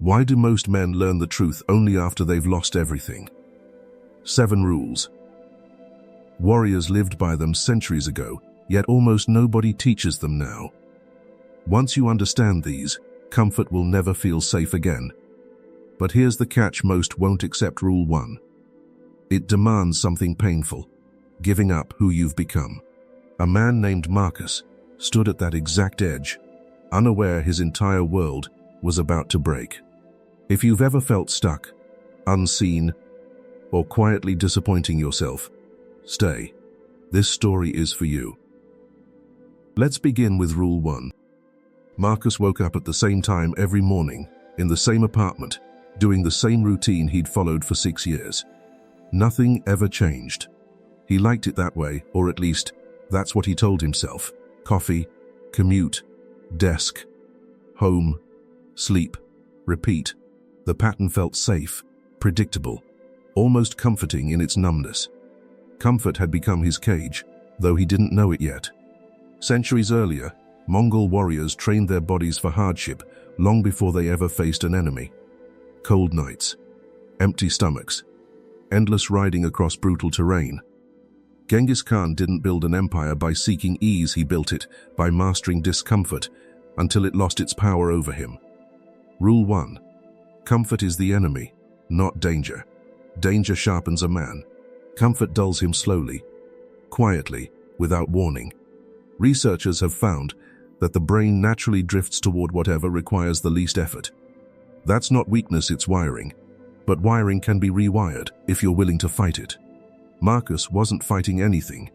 Why do most men learn the truth only after they've lost everything? 7 rules. Warriors lived by them centuries ago, yet almost nobody teaches them now. Once you understand these, comfort will never feel safe again. But here's the catch: most won't accept rule 1. It demands something painful: giving up who you've become. A man named Marcus stood at that exact edge, unaware his entire world was about to break. If you've ever felt stuck, unseen, or quietly disappointing yourself, stay. This story is for you. Let's begin with rule 1. Marcus woke up at the same time every morning, in the same apartment, doing the same routine he'd followed for 6 years. Nothing ever changed. He liked it that way, or at least, that's what he told himself. Coffee, commute, desk, home, sleep, repeat. The pattern felt safe, predictable, almost comforting in its numbness. Comfort had become his cage, though he didn't know it yet. Centuries earlier, Mongol warriors trained their bodies for hardship long before they ever faced an enemy. Cold nights, empty stomachs, endless riding across brutal terrain. Genghis Khan didn't build an empire by seeking ease, he built it by mastering discomfort until it lost its power over him. Rule 1. Comfort is the enemy, not danger. Danger sharpens a man. Comfort dulls him slowly, quietly, without warning. Researchers have found that the brain naturally drifts toward whatever requires the least effort. That's not weakness, it's wiring. But wiring can be rewired if you're willing to fight it. Marcus wasn't fighting anything.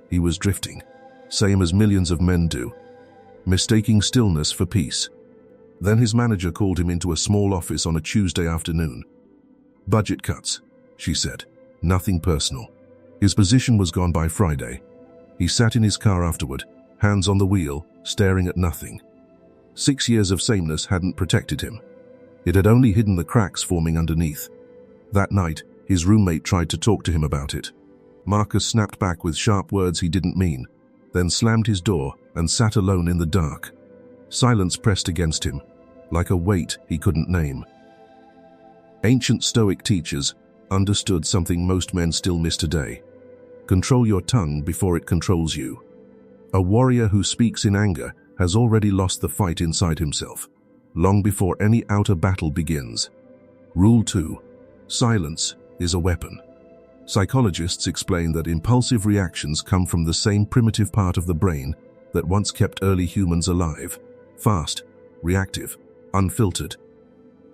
He was drifting, same as millions of men do, mistaking stillness for peace. Then his manager called him into a small office on a Tuesday afternoon. "Budget cuts," she said. Nothing personal. His position was gone by Friday. He sat in his car afterward, hands on the wheel, staring at nothing. 6 years of sameness hadn't protected him. It had only hidden the cracks forming underneath. That night, his roommate tried to talk to him about it. Marcus snapped back with sharp words he didn't mean, then slammed his door and sat alone in the dark. Silence pressed against him, like a weight he couldn't name. Ancient Stoic teachers understood something most men still miss today. Control your tongue before it controls you. A warrior who speaks in anger has already lost the fight inside himself, long before any outer battle begins. Rule 2. Silence is a weapon. Psychologists explain that impulsive reactions come from the same primitive part of the brain that once kept early humans alive: fast, reactive, unfiltered.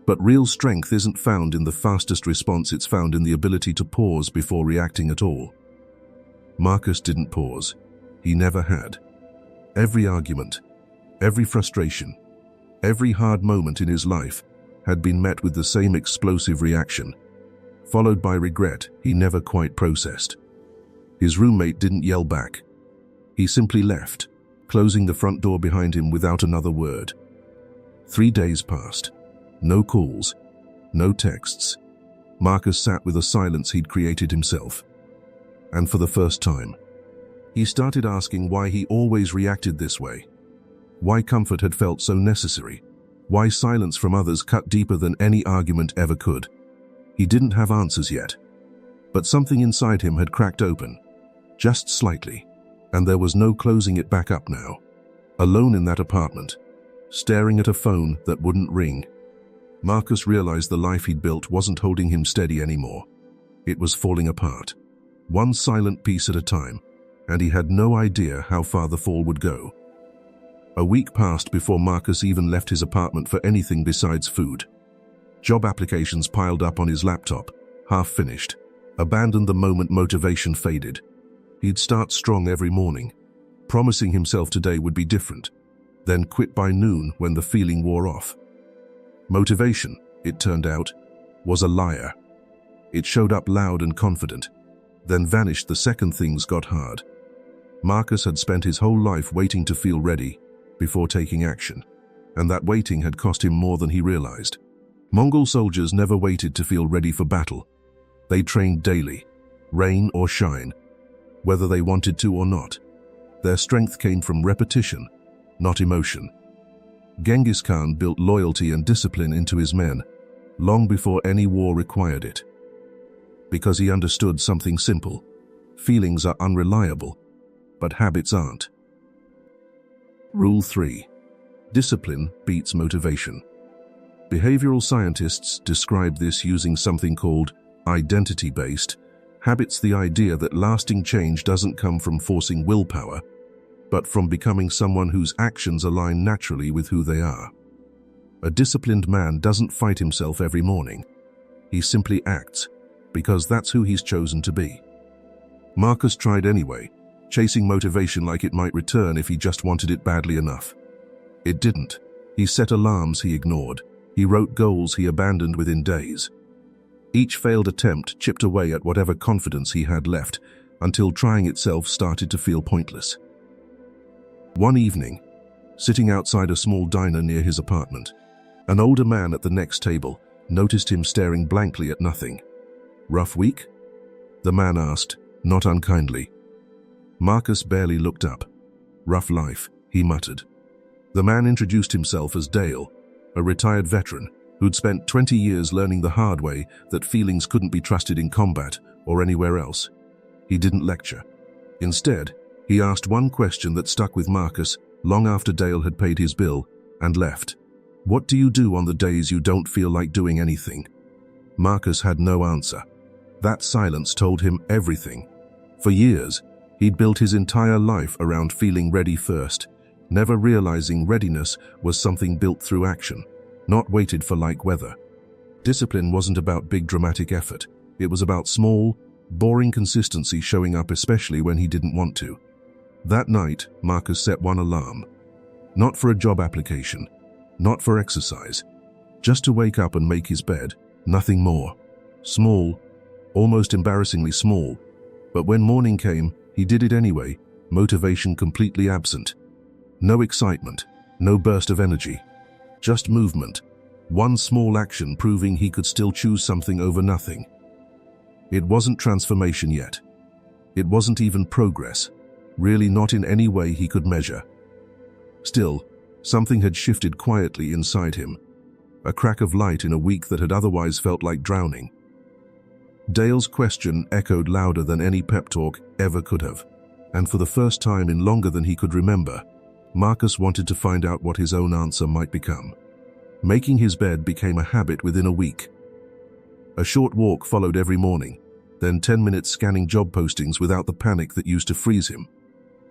But real strength isn't found in the fastest response, it's found in the ability to pause before reacting at all. Marcus didn't pause. He never had. Every argument, every frustration, every hard moment in his life had been met with the same explosive reaction, followed by regret he never quite processed. His roommate didn't yell back. He simply left, closing the front door behind him without another word. 3 days passed. No calls, no texts. Marcus sat with a silence he'd created himself. And for the first time, he started asking why he always reacted this way. Why comfort had felt so necessary. Why silence from others cut deeper than any argument ever could. He didn't have answers yet. But something inside him had cracked open, just slightly, and there was no closing it back up now. Alone in that apartment, staring at a phone that wouldn't ring, Marcus realized the life he'd built wasn't holding him steady anymore. It was falling apart, one silent piece at a time, and he had no idea how far the fall would go. A week passed before Marcus even left his apartment for anything besides food. Job applications piled up on his laptop, half finished. Abandoned the moment motivation faded. He'd start strong every morning, promising himself today would be different, then quit by noon when the feeling wore off. Motivation, it turned out, was a liar. It showed up loud and confident, then vanished the second things got hard. Marcus had spent his whole life waiting to feel ready before taking action, and that waiting had cost him more than he realized. Mongol soldiers never waited to feel ready for battle. They trained daily, rain or shine, whether they wanted to or not. Their strength came from repetition, not emotion. Genghis Khan built loyalty and discipline into his men, long before any war required it. Because he understood something simple: feelings are unreliable, but habits aren't. Rule 3. Discipline beats motivation. Behavioral scientists describe this using something called identity-based habits, the idea that lasting change doesn't come from forcing willpower, but from becoming someone whose actions align naturally with who they are. A disciplined man doesn't fight himself every morning. He simply acts, because that's who he's chosen to be. Marcus tried anyway, chasing motivation like it might return if he just wanted it badly enough. It didn't. He set alarms he ignored. He wrote goals he abandoned within days. Each failed attempt chipped away at whatever confidence he had left, until trying itself started to feel pointless. One evening, sitting outside a small diner near his apartment, an older man at the next table noticed him staring blankly at nothing. "Rough week?" the man asked, not unkindly. Marcus barely looked up. "Rough life," he muttered. The man introduced himself as Dale, a retired veteran who'd spent 20 years learning the hard way that feelings couldn't be trusted in combat or anywhere else. He didn't lecture. Instead, he asked one question that stuck with Marcus long after Dale had paid his bill and left. "What do you do on the days you don't feel like doing anything?" Marcus had no answer. That silence told him everything. For years, he'd built his entire life around feeling ready first, never realizing readiness was something built through action, not waited for like weather. Discipline wasn't about big dramatic effort. It was about small, boring consistency showing up especially when he didn't want to. That night, Marcus set one alarm. Not for a job application, not for exercise, just to wake up and make his bed, nothing more. Small, almost embarrassingly small, but when morning came, he did it anyway, motivation completely absent. No excitement, no burst of energy, just movement, one small action proving he could still choose something over nothing. It wasn't transformation yet. It wasn't even progress, really not in any way he could measure. Still, something had shifted quietly inside him, a crack of light in a week that had otherwise felt like drowning. Dale's question echoed louder than any pep talk ever could have, and for the first time in longer than he could remember, Marcus wanted to find out what his own answer might become. Making his bed became a habit within a week. A short walk followed every morning, then 10 minutes scanning job postings without the panic that used to freeze him.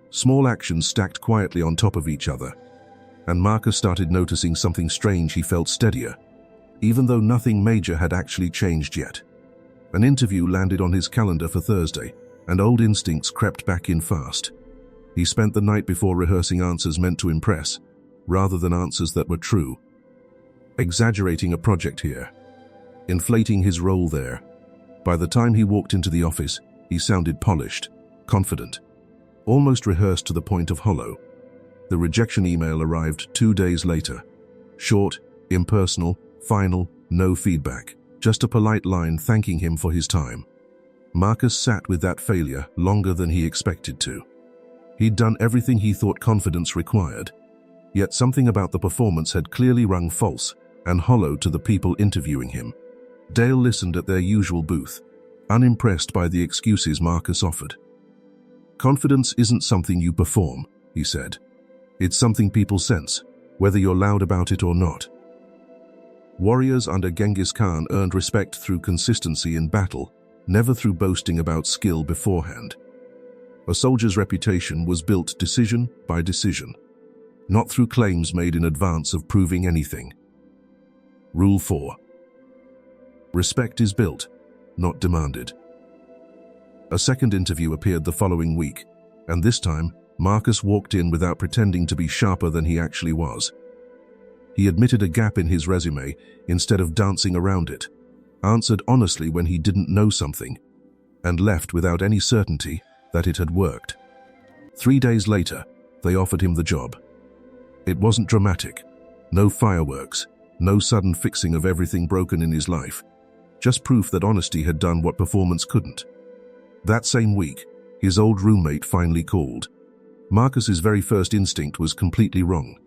Small actions stacked quietly on top of each other, and Marcus started noticing something strange. He felt steadier, even though nothing major had actually changed yet. An interview landed on his calendar for Thursday, and old instincts crept back in fast. He spent the night before rehearsing answers meant to impress, rather than answers that were true. Exaggerating a project here, inflating his role there. By the time he walked into the office, he sounded polished, confident, almost rehearsed to the point of hollow. The rejection email arrived 2 days later. Short, impersonal, final, no feedback. Just a polite line thanking him for his time. Marcus sat with that failure longer than he expected to. He'd done everything he thought confidence required, yet something about the performance had clearly rung false and hollow to the people interviewing him. Dale listened at their usual booth, unimpressed by the excuses Marcus offered. "Confidence isn't something you perform," he said. "It's something people sense, whether you're loud about it or not." Warriors under Genghis Khan earned respect through consistency in battle, never through boasting about skill beforehand. A soldier's reputation was built decision by decision, not through claims made in advance of proving anything. Rule 4. Respect is built, not demanded. A second interview appeared the following week, and this time, Marcus walked in without pretending to be sharper than he actually was. He admitted a gap in his resume instead of dancing around it, answered honestly when he didn't know something, and left without any certainty that it had worked. 3 days later, they offered him the job. It wasn't dramatic, no fireworks, no sudden fixing of everything broken in his life, just proof that honesty had done what performance couldn't. That same week, his old roommate finally called. Marcus's very first instinct was completely wrong.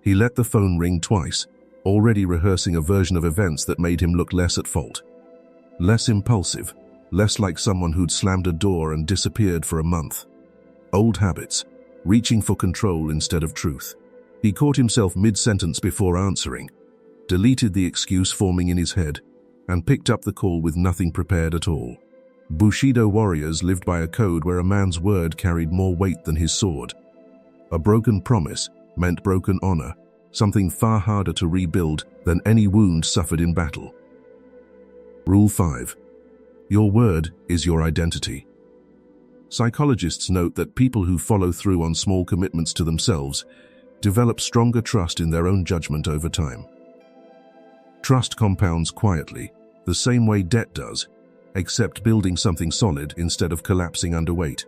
He let the phone ring twice, already rehearsing a version of events that made him look less at fault. Less impulsive, less like someone who'd slammed a door and disappeared for a month. Old habits, reaching for control instead of truth. He caught himself mid-sentence before answering, deleted the excuse forming in his head, and picked up the call with nothing prepared at all. Bushido warriors lived by a code where a man's word carried more weight than his sword. A broken promise meant broken honor, something far harder to rebuild than any wound suffered in battle. Rule 5. Your word is your identity. Psychologists note that people who follow through on small commitments to themselves develop stronger trust in their own judgment over time. Trust compounds quietly, the same way debt does, except building something solid instead of collapsing under weight.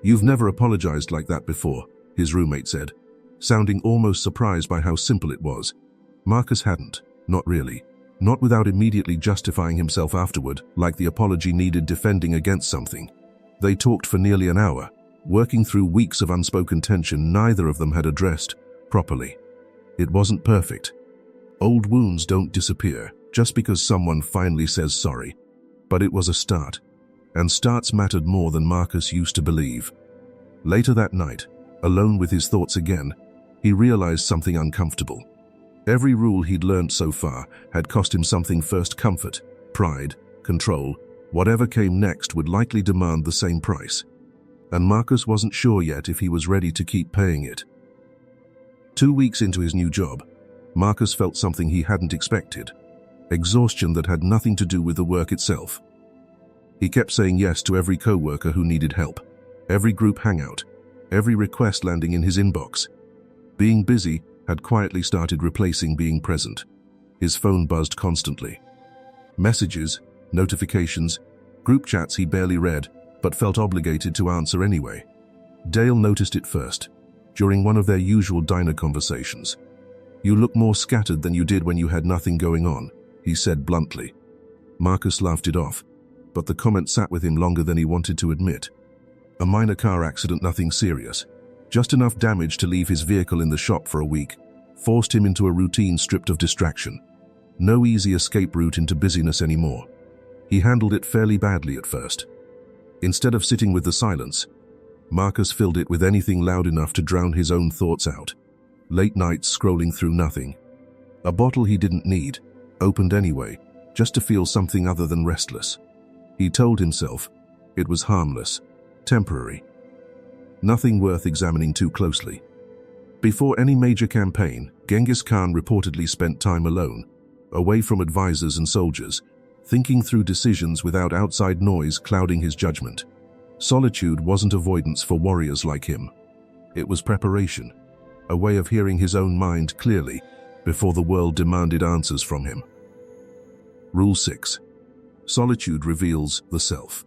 "You've never apologized like that before," his roommate said, sounding almost surprised by how simple it was. Marcus hadn't, not really. Not without immediately justifying himself afterward, like the apology needed defending against something. They talked for nearly an hour, working through weeks of unspoken tension neither of them had addressed properly. It wasn't perfect. Old wounds don't disappear just because someone finally says sorry. But it was a start, and starts mattered more than Marcus used to believe. Later that night, alone with his thoughts again, he realized something uncomfortable. Every rule he'd learned so far had cost him something: first comfort, pride, control. Whatever came next would likely demand the same price. And Marcus wasn't sure yet if he was ready to keep paying it. 2 weeks into his new job, Marcus felt something he hadn't expected. Exhaustion that had nothing to do with the work itself. He kept saying yes to every co-worker who needed help, every group hangout, every request landing in his inbox. Being busy had quietly started replacing being present. His phone buzzed constantly. Messages, notifications, group chats he barely read, but felt obligated to answer anyway. Dale noticed it first, during one of their usual diner conversations. "You look more scattered than you did when you had nothing going on," he said bluntly. Marcus laughed it off, but the comment sat with him longer than he wanted to admit. A minor car accident, nothing serious. Just enough damage to leave his vehicle in the shop for a week, forced him into a routine stripped of distraction. No easy escape route into busyness anymore. He handled it fairly badly at first. Instead of sitting with the silence, Marcus filled it with anything loud enough to drown his own thoughts out. Late nights scrolling through nothing. A bottle he didn't need, opened anyway, just to feel something other than restless. He told himself it was harmless, temporary. Nothing worth examining too closely. Before any major campaign, Genghis Khan reportedly spent time alone, away from advisors and soldiers, thinking through decisions without outside noise clouding his judgment. Solitude wasn't avoidance for warriors like him. It was preparation, a way of hearing his own mind clearly before the world demanded answers from him. Rule 6. Solitude reveals the self.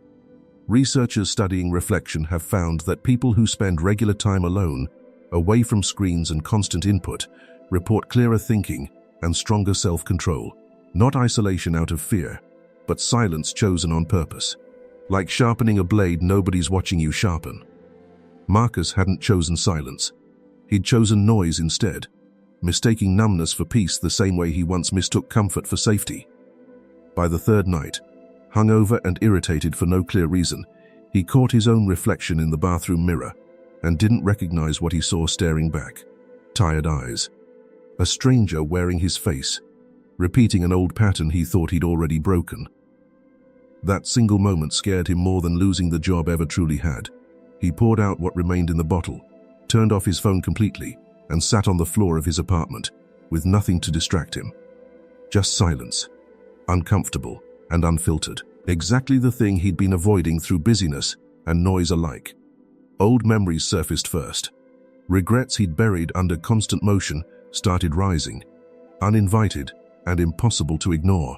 Researchers studying reflection have found that people who spend regular time alone, away from screens and constant input, report clearer thinking and stronger self-control. Not isolation out of fear, but silence chosen on purpose. Like sharpening a blade nobody's watching you sharpen. Marcus hadn't chosen silence. He'd chosen noise instead, mistaking numbness for peace the same way he once mistook comfort for safety. By the third night, hungover and irritated for no clear reason, he caught his own reflection in the bathroom mirror and didn't recognize what he saw staring back. Tired eyes. A stranger wearing his face, repeating an old pattern he thought he'd already broken. That single moment scared him more than losing the job ever truly had. He poured out what remained in the bottle, turned off his phone completely, and sat on the floor of his apartment, with nothing to distract him. Just silence. Uncomfortable and unfiltered. Exactly the thing he'd been avoiding through busyness and noise alike. Old memories surfaced first. Regrets he'd buried under constant motion started rising, uninvited and impossible to ignore.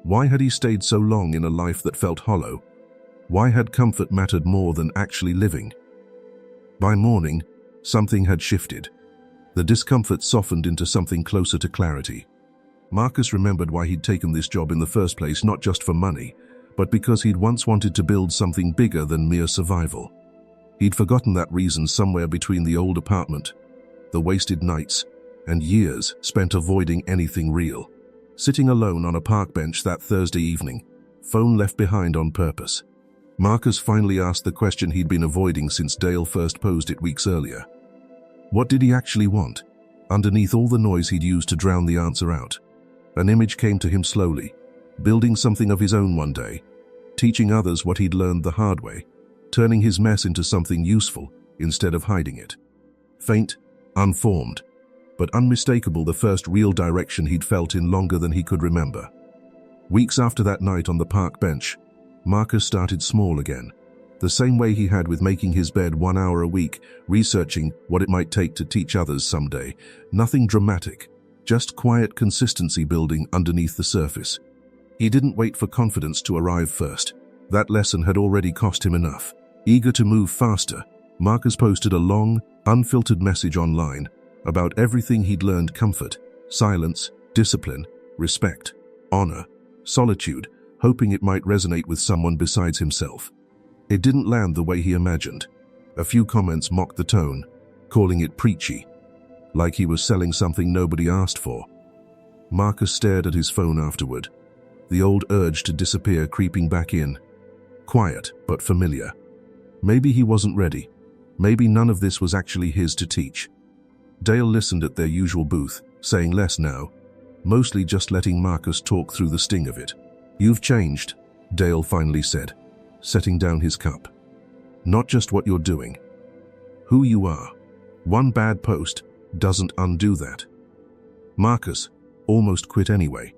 Why had he stayed so long in a life that felt hollow? Why had comfort mattered more than actually living? By morning, something had shifted. The discomfort softened into something closer to clarity. Marcus remembered why he'd taken this job in the first place, not just for money, but because he'd once wanted to build something bigger than mere survival. He'd forgotten that reason somewhere between the old apartment, the wasted nights, and years spent avoiding anything real. Sitting alone on a park bench that Thursday evening, phone left behind on purpose, Marcus finally asked the question he'd been avoiding since Dale first posed it weeks earlier. What did he actually want? Underneath all the noise he'd used to drown the answer out, an image came to him slowly, building something of his own one day, teaching others what he'd learned the hard way, turning his mess into something useful instead of hiding it. Faint, unformed, but unmistakable, the first real direction he'd felt in longer than he could remember. Weeks after that night on the park bench, Marcus started small again, the same way he had with making his bed 1 hour a week, researching what it might take to teach others someday. Nothing dramatic, just quiet consistency building underneath the surface. He didn't wait for confidence to arrive first. That lesson had already cost him enough. Eager to move faster, Marcus posted a long, unfiltered message online about everything he'd learned: comfort, silence, discipline, respect, honor, solitude, hoping it might resonate with someone besides himself. It didn't land the way he imagined. A few comments mocked the tone, calling it preachy, like he was selling something nobody asked for. Marcus stared at his phone afterward, the old urge to disappear creeping back in. Quiet, but familiar. Maybe he wasn't ready. Maybe none of this was actually his to teach. Dale listened at their usual booth, saying less now, mostly just letting Marcus talk through the sting of it. "You've changed," Dale finally said, setting down his cup. "Not just what you're doing. Who you are. One bad post doesn't undo that." Marcus almost quit anyway.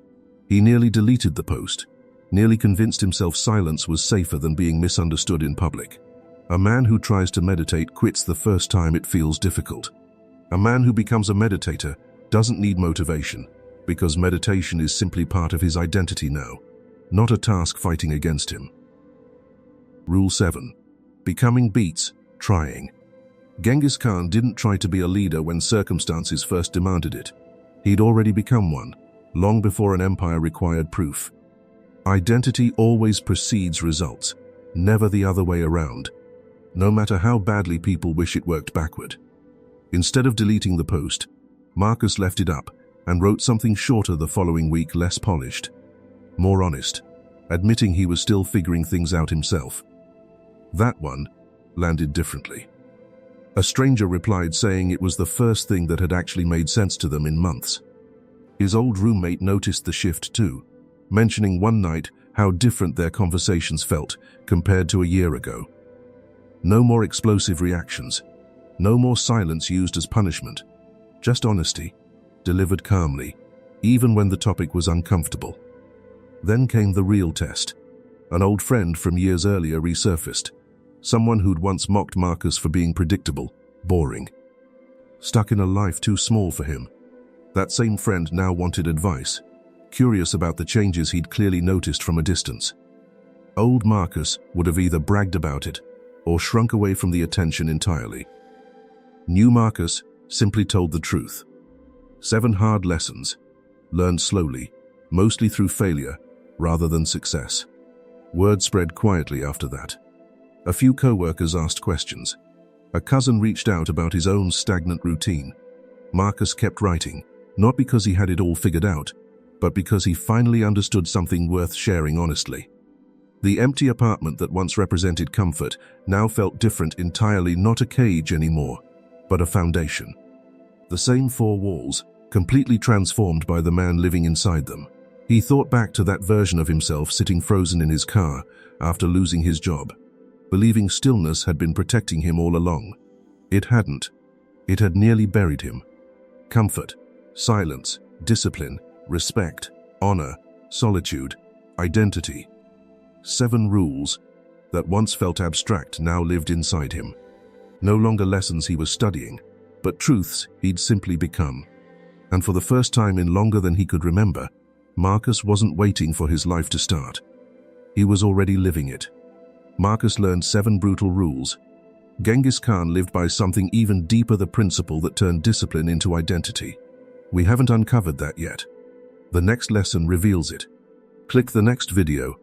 He nearly deleted the post, nearly convinced himself silence was safer than being misunderstood in public. A man who tries to meditate quits the first time it feels difficult. A man who becomes a meditator doesn't need motivation, because meditation is simply part of his identity now, not a task fighting against him. Rule 7. Becoming beats trying. Genghis Khan didn't try to be a leader when circumstances first demanded it. He'd already become one, long before an empire required proof. Identity always precedes results, never the other way around, no matter how badly people wish it worked backward. Instead of deleting the post, Marcus left it up and wrote something shorter the following week, less polished, more honest, admitting he was still figuring things out himself. That one landed differently. A stranger replied saying it was the first thing that had actually made sense to them in months. His old roommate noticed the shift too, mentioning one night how different their conversations felt compared to a year ago. No more explosive reactions, no more silence used as punishment, just honesty, delivered calmly, even when the topic was uncomfortable. Then came the real test. An old friend from years earlier resurfaced, someone who'd once mocked Marcus for being predictable, boring, stuck in a life too small for him. That same friend now wanted advice, curious about the changes he'd clearly noticed from a distance. Old Marcus would have either bragged about it or shrunk away from the attention entirely. New Marcus simply told the truth. 7 hard lessons, learned slowly, mostly through failure rather than success. Word spread quietly after that. A few co-workers asked questions. A cousin reached out about his own stagnant routine. Marcus kept writing, not because he had it all figured out, but because he finally understood something worth sharing honestly. The empty apartment that once represented comfort now felt different entirely, not a cage anymore, but a foundation. The same 4 walls, completely transformed by the man living inside them. He thought back to that version of himself sitting frozen in his car after losing his job, believing stillness had been protecting him all along. It hadn't. It had nearly buried him. Comfort, silence, discipline, respect, honor, solitude, identity. 7 rules that once felt abstract now lived inside him. No longer lessons he was studying, but truths he'd simply become. And for the first time in longer than he could remember, Marcus wasn't waiting for his life to start. He was already living it. Marcus learned 7 brutal rules. Genghis Khan lived by something even deeper, the principle that turned discipline into identity. We haven't uncovered that yet. The next lesson reveals it. Click the next video